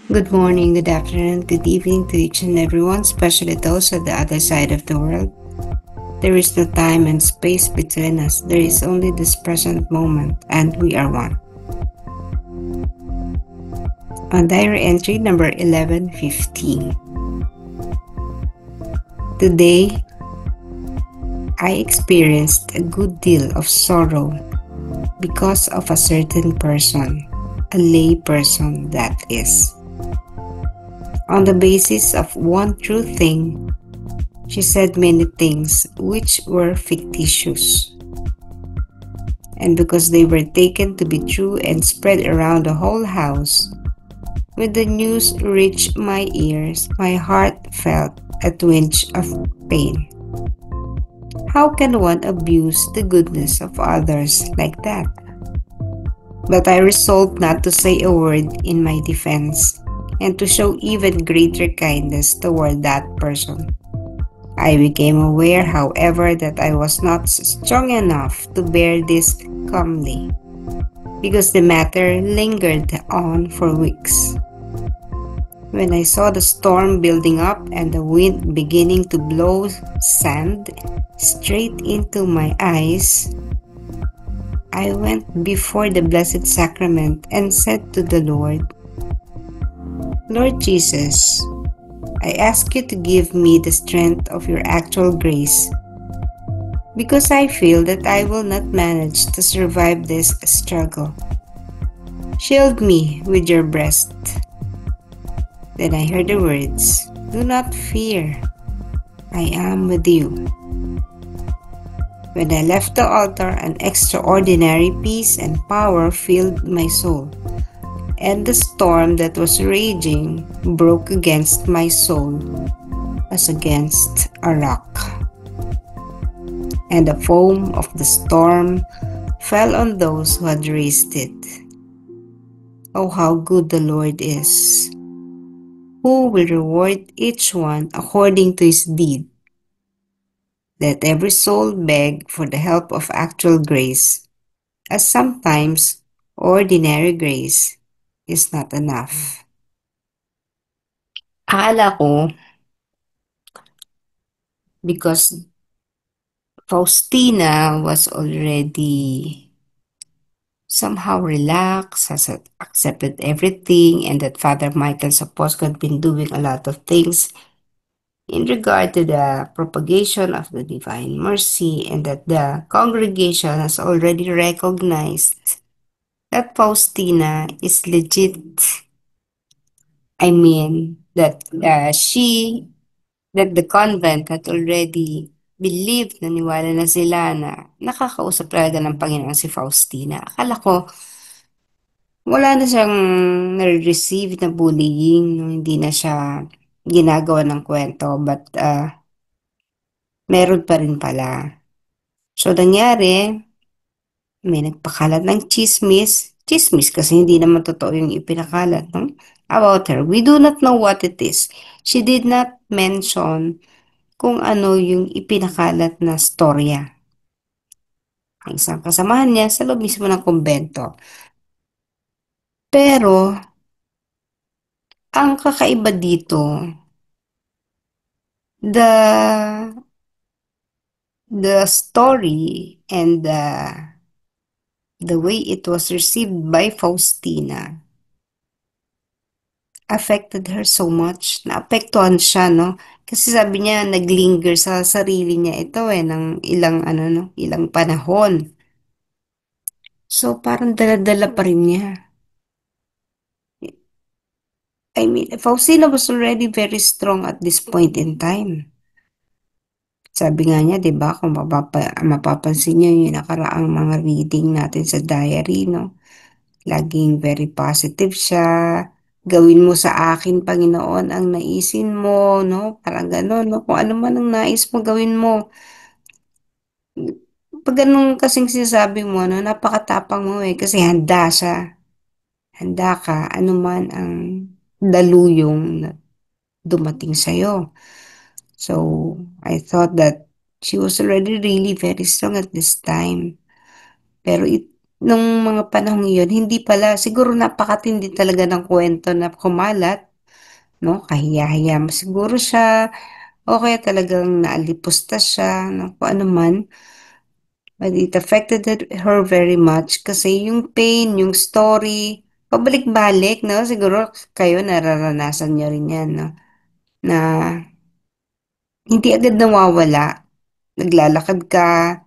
Good morning, good afternoon, good evening to each and everyone, especially those at the other side of the world. There is no time and space between us. There is only this present moment, and we are one. On diary entry number 1115. Today, I experienced a good deal of sorrow because of a certain person, a lay person that is. On the basis of one true thing, she said many things which were fictitious. And because they were taken to be true and spread around the whole house, when the news reached my ears, my heart felt a twinge of pain. How can one abuse the goodness of others like that? But I resolved not to say a word in my defense and to show even greater kindness toward that person. I became aware, however, that I was not strong enough to bear this calmly, because the matter lingered on for weeks. When I saw the storm building up and the wind beginning to blow sand straight into my eyes, I went before the Blessed Sacrament and said to the Lord, Lord Jesus, I ask you to give me the strength of your actual grace, because I feel that I will not manage to survive this struggle. Shield me with your breast. Then I heard the words, Do not fear, I am with you. When I left the altar, an extraordinary peace and power filled my soul, and the storm that was raging broke against my soul as against a rock. And the foam of the storm fell on those who had raised it. Oh, how good the Lord is, who will reward each one according to his deed. Let every soul beg for the help of actual grace, as sometimes ordinary grace is not enough. Akala ko, because Faustina was already somehow relaxed, has accepted everything, and that Father Michael Saposco had been doing a lot of things in regard to the propagation of the Divine Mercy, and that the congregation has already recognized that Faustina is legit. I mean, that the convent had already believed, naniwala na sila na nakakausap talaga ng Panginoon si Faustina. Akala ko, wala na siyang nare-receive na bullying, no? Hindi na siya ginagawa ng kwento, but meron pa rin pala. So, nangyari, may nagpakalat ng chismis kasi hindi naman totoo yung ipinakalat, no? About her. We do not know what it is. She did not mention kung ano yung ipinakalat na storya. Ang isang kasamahan niya sa loob mismo ng kumbento. Pero, ang kakaiba dito, the story and the way it was received by Faustina affected her so much. Naapektuhan siya, no? Kasi sabi niya, naglinger sa sarili niya ito ng ilang panahon. So, parang dala-dala pa rin niya. I mean, Faustina was already very strong at this point in time. Sabi nga niya, di ba, kung mapapansin niyo yung nakaraang mga reading natin sa diary, no? Laging very positive siya. Gawin mo sa akin, Panginoon, ang naisin mo, no? Parang gano'n, no? Kung ano man ang nais mo, gawin mo. Pag ganun kasing sinasabi mo, no? Napakatapang mo kasi handa siya. Handa ka, anuman ang daluyong na dumating sa'yo. So, I thought that she was already really very strong at this time. Pero Nung mga panahong iyon, hindi pala siguro napakatindi talaga ng kwento na kumalat, 'no, kahiya-hiya mo siguro siya o kaya talagang naalipusta siya ng kung ano man. But it affected her very much kasi yung pain, yung story, pabalik-balik, 'no? Siguro kayo nararanasan niyo rin 'yan, 'no, na hindi agad nawawala. Naglalakad ka,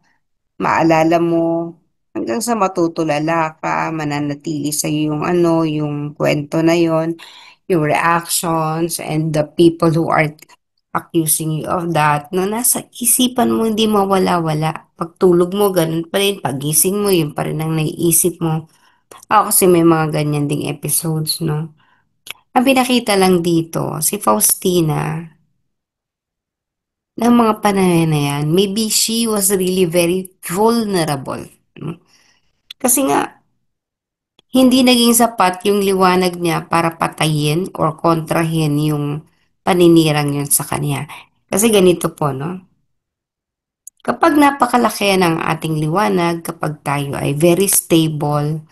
maalala mo, hanggang sa matutulala ka, mananatili sa'yo yung ano, yung kwento na yon, yung reactions and the people who are accusing you of that, no, nasa isipan mo hindi mawala-wala. Pagtulog mo, ganun pa rin. Pagising mo, yun pa rin ang naiisip mo. Ako kasi may mga ganyan ding episodes, no. Ang pinakita lang dito, si Faustina, ng mga panahon na yan, maybe she was really very vulnerable. No? Kasi nga, hindi naging sapat yung liwanag niya para patayin or kontrahin yung paninirang yun sa kanya. Kasi ganito po, no? Kapag napakalaki ng ating liwanag, kapag tayo ay very stable,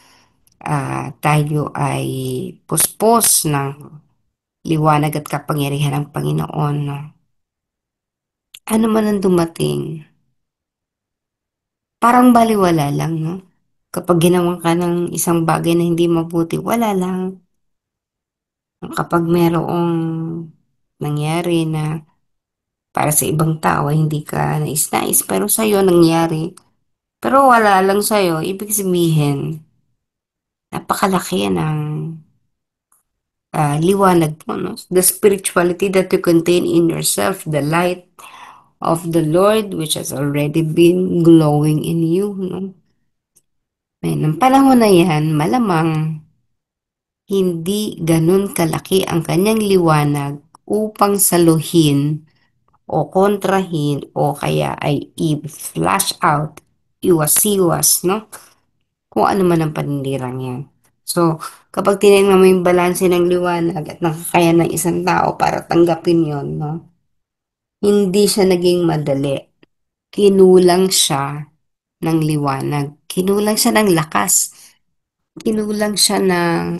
tayo ay puspos ng liwanag at kapangyarihan ng Panginoon, no? Ano man ang dumating, parang baliwala lang, no? Kapag ginawa ka ng isang bagay na hindi mabuti, wala lang. Kapag merong nangyari na para sa ibang tao ay hindi ka nais-nais, pero sa'yo nangyari. Pero wala lang sa'yo, ibig sabihin, napakalaki ng liwanag mo, no? The spirituality that you contain in yourself, the light of the Lord which has already been glowing in you, no? Ay, ng panahon na yan, malamang hindi ganun kalaki ang kanyang liwanag upang saluhin o kontrahin o kaya ay i-flash out, iwas-iwas, no? Kung ano man ang panindirang yan. So, kapag tinignan mo yung balanse ng liwanag at nakakaya ng isang tao para tanggapin yon, no? Hindi siya naging madali. Kinulang siya ng liwanag. Kinulang siya ng lakas. Kinulang siya ng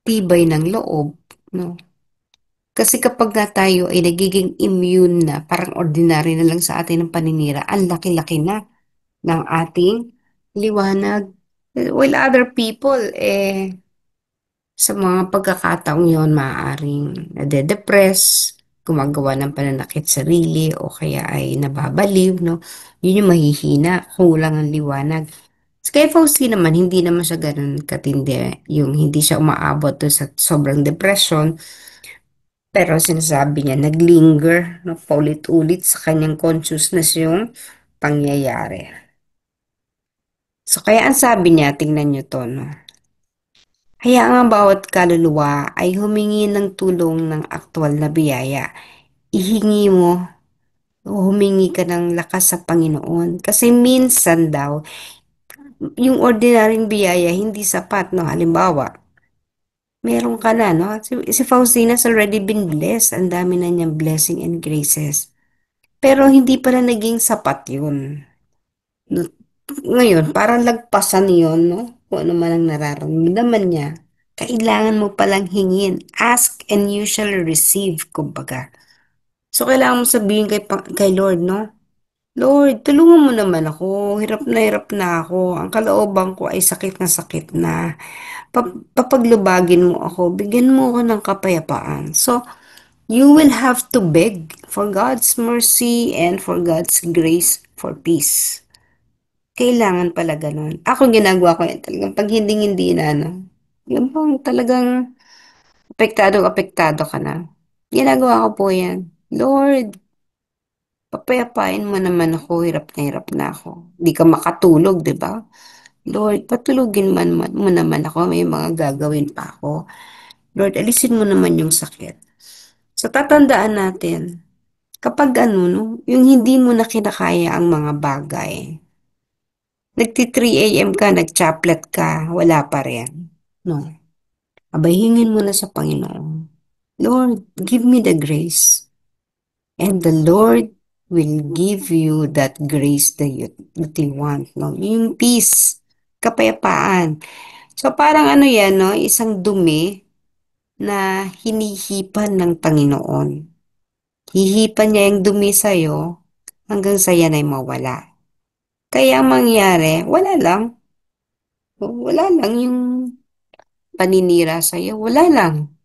tibay ng loob, no? Kasi kapag nga tayo ay nagiging immune na, parang ordinary na lang sa atin ang paninira, ang laki-laki na ng ating liwanag. While other people, sa mga pagkakataong yon, maaaring nade-depress, gumagawa ng pananakit sarili, o kaya ay nababaliw, no? Yun yung mahihina, kulang ang liwanag. Sa kay Faustine naman, hindi naman siya ganun katindi. Yung hindi siya umaabot to sa sobrang depression, pero sinasabi niya, naglinger, no, paulit-ulit sa kanyang consciousness yung pangyayari. So, kaya ang sabi niya, tingnan niyo to, no? Hayaan ang bawat kaluluwa ay humingi ng tulong ng aktwal na biyaya. Ihingi mo o humingi ka ng lakas sa Panginoon. Kasi minsan daw, yung ordinaryong biyaya hindi sapat, no? Halimbawa, meron ka na, no? Si Faustina's already been blessed. Ang dami na niyang blessing and graces. Pero hindi pala naging sapat yun. No? Ngayon, parang lagpasan yun, no? Kung ano man ang nararamdaman niya. Kailangan mo palang hingin. Ask and you shall receive, kumbaga. So, kailangan mo sabihin kay Lord, no? Lord, tulungan mo naman ako. Hirap na ako. Ang kalooban ko ay sakit na sakit na. Papaglubagin mo ako. Bigyan mo ako ng kapayapaan. So, you will have to beg for God's mercy and for God's grace for peace. Kailangan pala ganun. Ako ginagawa ko yan talagang pag hindi na, ano, yung bang talagang apektado ka na. Ginagawa ko po yan. Lord, papayapain mo naman ako, hirap na ako. Di ka makatulog, di ba? Lord, patulugin mo naman ako, may mga gagawin pa ako. Lord, alisin mo naman yung sakit. So, tatandaan natin, kapag ano, no, yung hindi mo na kinakaya ang mga bagay, nagti 3 a.m. ka, nag-chaplet ka, wala pa rin. No. Abay, hingin mo na sa Panginoon. Lord, give me the grace. And the Lord will give you that grace that you want, no? Yung peace, kapayapaan. So, parang ano yan, no? Isang dumi na hinihipan ng Panginoon. Hihipan niya yung dumi sa'yo hanggang sa yan ay mawala. Kaya ang mangyari, wala lang. Wala lang yung paninira sa'yo. Wala lang.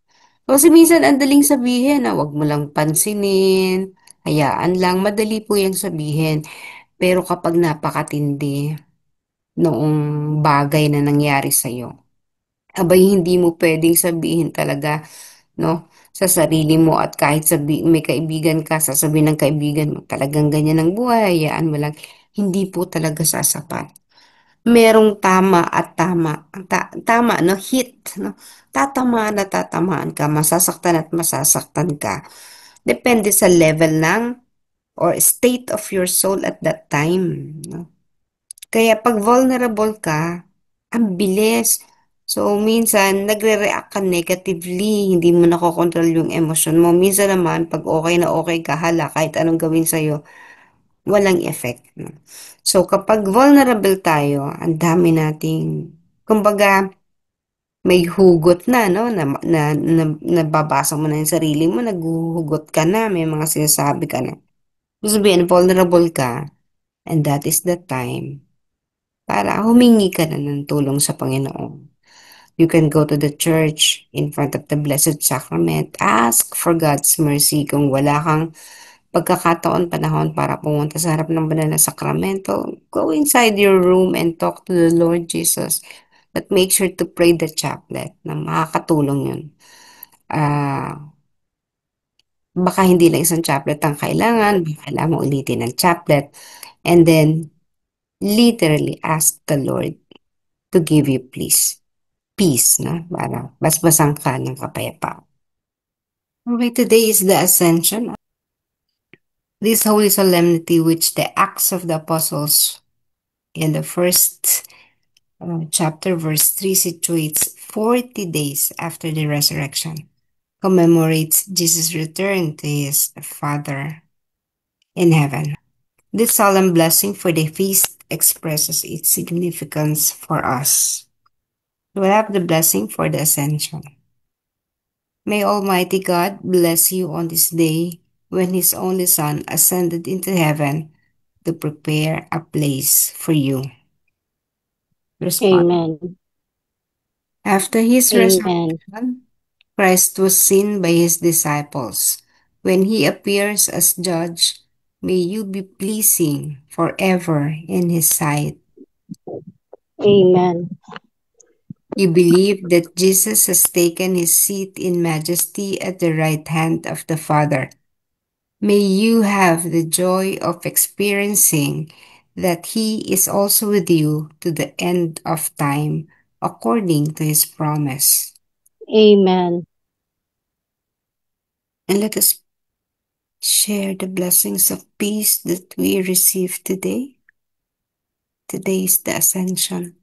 Kasi minsan ang daling sabihin na wag mo lang pansinin, hayaan lang, madali po yung sabihin. Pero kapag napakatindi noong bagay na nangyari sa'yo, abay hindi mo pwedeng sabihin talaga, no? Sa sarili mo at kahit may kaibigan ka, sasabihin ng kaibigan mo, talagang ganyan ang buhay, hayaan mo lang. Hindi po talaga sasapat. Merong tama at tama. Tama, no? Hit, no? Tatamaan at tatamaan ka, masasaktan at masasaktan ka. Depende sa level ng or state of your soul at that time, no? Kaya pag vulnerable ka, ang bilis. So, minsan, nagre-react ka negatively, hindi mo nakokontrol yung emosyon mo. Minsan naman, pag okay ka, hala, kahit anong gawin sa'yo, walang effect, no? So, kapag vulnerable tayo, ang dami nating, kumbaga, may hugot na, no? Nababasa mo na yung sarili mo, naghuhugot ka na, may mga sinasabi ka na. Ibig sabihin, vulnerable ka, and that is the time para humingi ka na ng tulong sa Panginoon. You can go to the church in front of the Blessed Sacrament. Ask for God's mercy kung wala kang pagkakataon, panahon para pumunta sa harap ng banal na sakramento. Go inside your room and talk to the Lord Jesus. But make sure to pray the chaplet na makakatulong yun. Baka hindi lang isang chaplet ang kailangan, baka kailangan mo ulitin ang chaplet. And then, literally ask the Lord to give you peace, na? Para basbasan ka ng kapayapaan. Okay, today is the Ascension. This holy solemnity which the Acts of the Apostles in the first chapter verse 3 situates 40 days after the resurrection, commemorates Jesus' return to his Father in heaven. This solemn blessing for the feast expresses its significance for us. We have the blessing for the Ascension. May Almighty God bless you on this day when His only Son ascended into heaven to prepare a place for you. Respond. Amen. After His Amen. resurrection, Christ was seen by His disciples. When He appears as judge, may you be pleasing forever in His sight. Amen. You believe that Jesus has taken His seat in majesty at the right hand of the Father. May you have the joy of experiencing that He is also with you to the end of time, according to His promise. Amen. And let us share the blessings of peace that we receive today. Today is the Ascension.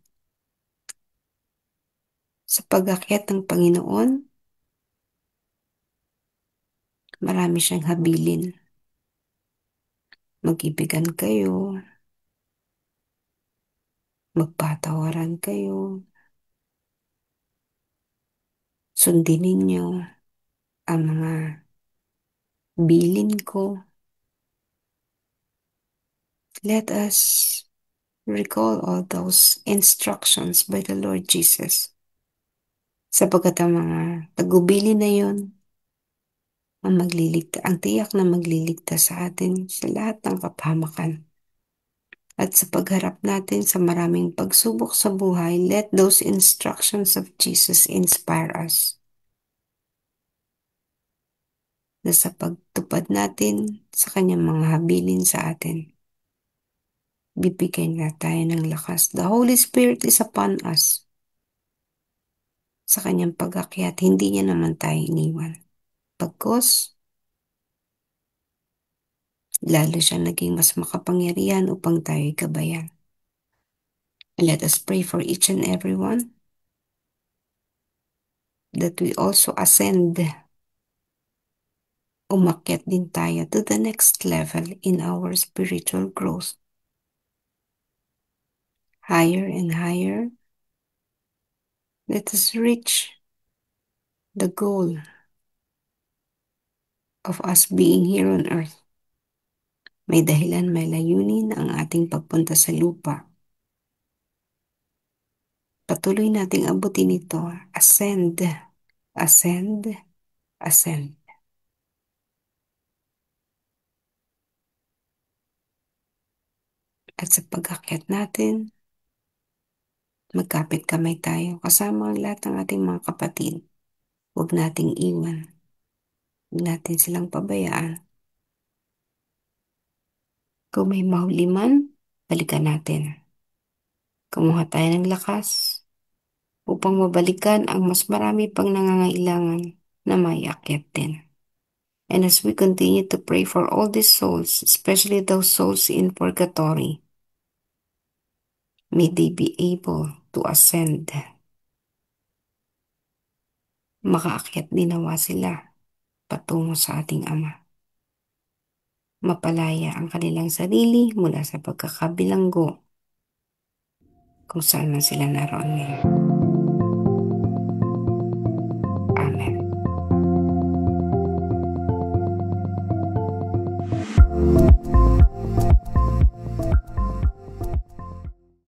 Sa pag-akyat ng Panginoon, marami siyang habilin. Mag-ibigan kayo, magpatawaran kayo, sundin ninyo ang mga bilin ko. Let us recall all those instructions by the Lord Jesus. Sapagkat ang mga tagubilin na yon ang tiyak na magliligtas sa atin sa lahat ng kapahamakan. At sa pagharap natin sa maraming pagsubok sa buhay, let those instructions of Jesus inspire us. Na sa pagtupad natin sa kanyang mga habilin sa atin, bibigyan na tayo ng lakas. The Holy Spirit is upon us. Sa kanyang pag-akyat, hindi niya naman tayo iniwan. Pagkos, lalo siya naging mas makapangyarihan upang tayo'y gabayan. Let us pray for each and every one that we also ascend umakyat din tayo to the next level in our spiritual growth. Higher and higher, let us reach the goal of us being here on earth. May dahilan, may layunin ang ating pagpunta sa lupa. Patuloy nating abutin ito. Ascend, ascend, ascend. At sa pag-akyat natin, magkapit kamay tayo kasama ang lahat ng ating mga kapatid. Huwag nating iwan. Huwag natin silang pabayaan. Kung may mahuli man, balikan natin. Kumuha tayo ng lakas upang mabalikan ang mas marami pang nangangailangan na maiakyat din. And as we continue to pray for all these souls, especially those souls in purgatory, may they be able to ascend. Makaakyat din nawa sila patungo sa ating Ama. Mapalaya ang kanilang sarili mula sa pagkakabilanggo kung saan man sila naroon ngayon.